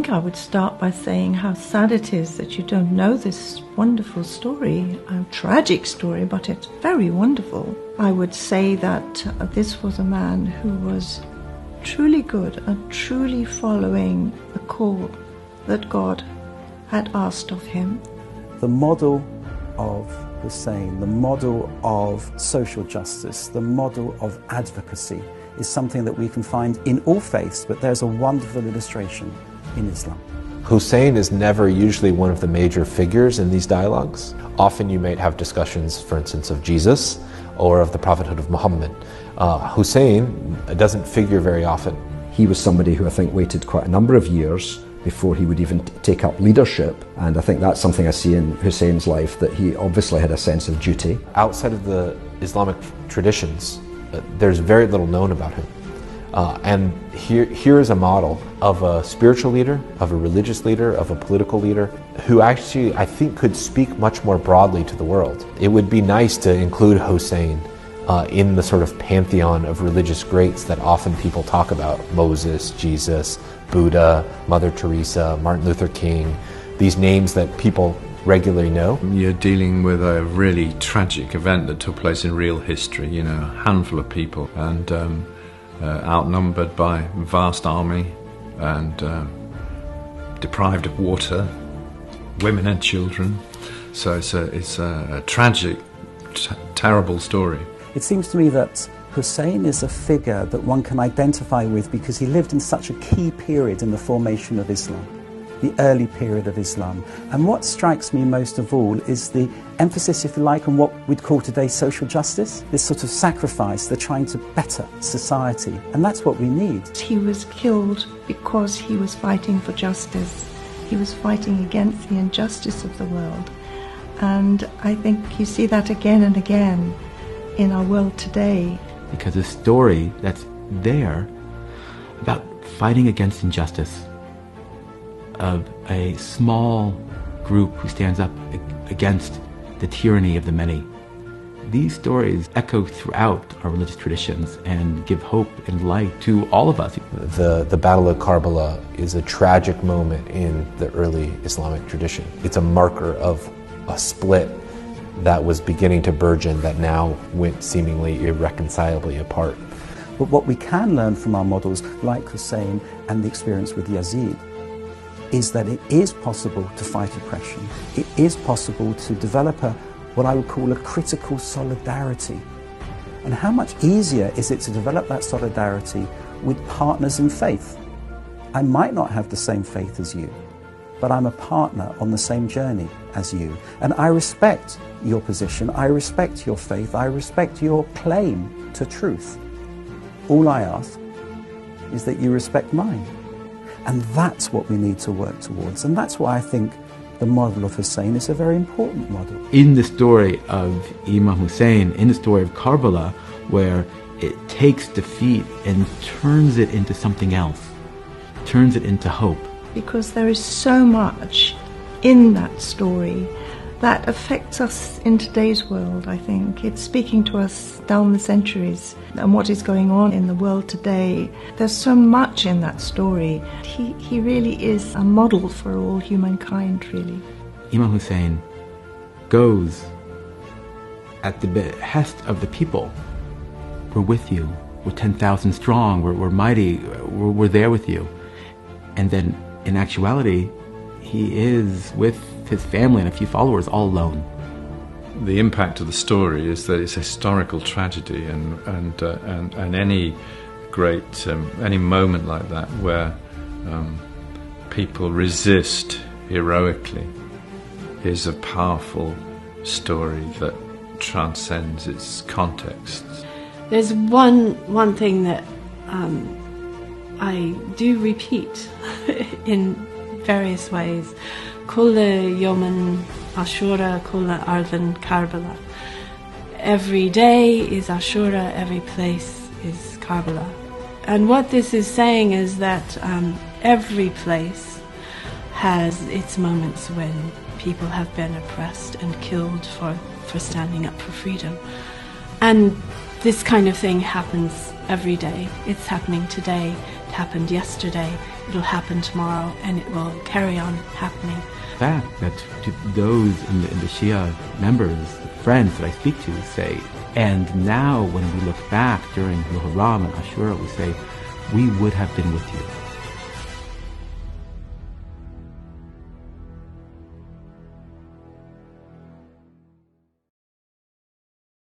think I would start by saying how sad it is that you don't know this wonderful story, a tragic story, but it's very wonderful. I would say that this was a man who was truly good and truly following the call that God had asked of him. The model of Hussein, the model of social justice, the model of advocacy is something that we can find in all faiths, but there's a wonderful illustration in Islam. Hussein is never usually one of the major figures in these dialogues. Often you might have discussions, for instance, of Jesus or of the prophethood of Muhammad. Hussein doesn't figure very often. He was somebody who I think waited quite a number of years before he would even take up leadership, and I think that's something I see in Hussein's life, that he obviously had a sense of duty. Outside of the Islamic traditions, there's very little known about him. And here is a model of a spiritual leader, of a religious leader, of a political leader, who actually, I think, could speak much more broadly to the world. It would be nice to include Hussein in the sort of pantheon of religious greats that often people talk about: Moses, Jesus, Buddha, Mother Teresa, Martin Luther King, these names that people regularly know. You're dealing with a really tragic event that took place in real history, you know, a handful of people, and outnumbered by a vast army, and deprived of water, women and children. So it's a tragic, terrible story. It seems to me that Hussein is a figure that one can identify with because he lived in such a key period in the formation of Islam, the early period of Islam. And what strikes me most of all is the emphasis, if you like, on what we'd call today social justice, this sort of sacrifice, the trying to better society. And that's what we need. He was killed because he was fighting for justice. He was fighting against the injustice of the world. And I think you see that again and again in our world today. Because a story that's there about fighting against injustice, of a small group who stands up against the tyranny of the many. These stories echo throughout our religious traditions and give hope and light to all of us. The Battle of Karbala is a tragic moment in the early Islamic tradition. It's a marker of a split that was beginning to burgeon, that now went seemingly irreconcilably apart. But what we can learn from our models like Hussein and the experience with Yazid is that it is possible to fight oppression. It is possible to develop what I would call a critical solidarity. And how much easier is it to develop that solidarity with partners in faith? I might not have the same faith as you, but I'm a partner on the same journey as you. And I respect your position, I respect your faith, I respect your claim to truth. All I ask is that you respect mine. And that's what we need to work towards. And that's why I think the model of Hussein is a very important model. In the story of Imam Hussein, in the story of Karbala, where it takes defeat and turns it into something else, turns it into hope. Because there is so much in that story that affects us in today's world, I think. It's speaking to us down the centuries and what is going on in the world today. There's so much in that story. He really is a model for all humankind, really. Imam Hussein goes at the behest of the people. We're with you. We're 10,000 strong. We're mighty. We're there with you. And then, in actuality, he is with his family and a few followers all alone. The impact of the story is that it's a historical tragedy, and any great any moment like that where people resist heroically is a powerful story that transcends its context. There's one thing that I do repeat in various ways. Kulla Yoman Ashura, Kulla Ardan Karbala. Every day is Ashura, every place is Karbala. And what this is saying is that every place has its moments when people have been oppressed and killed for standing up for freedom. And this kind of thing happens every day. It's happening today, it happened yesterday, it'll happen tomorrow and it will carry on happening. The fact that to those in the Shia members, friends that I speak to say, and now when we look back during Muharram and Ashura, we say, we would have been with you.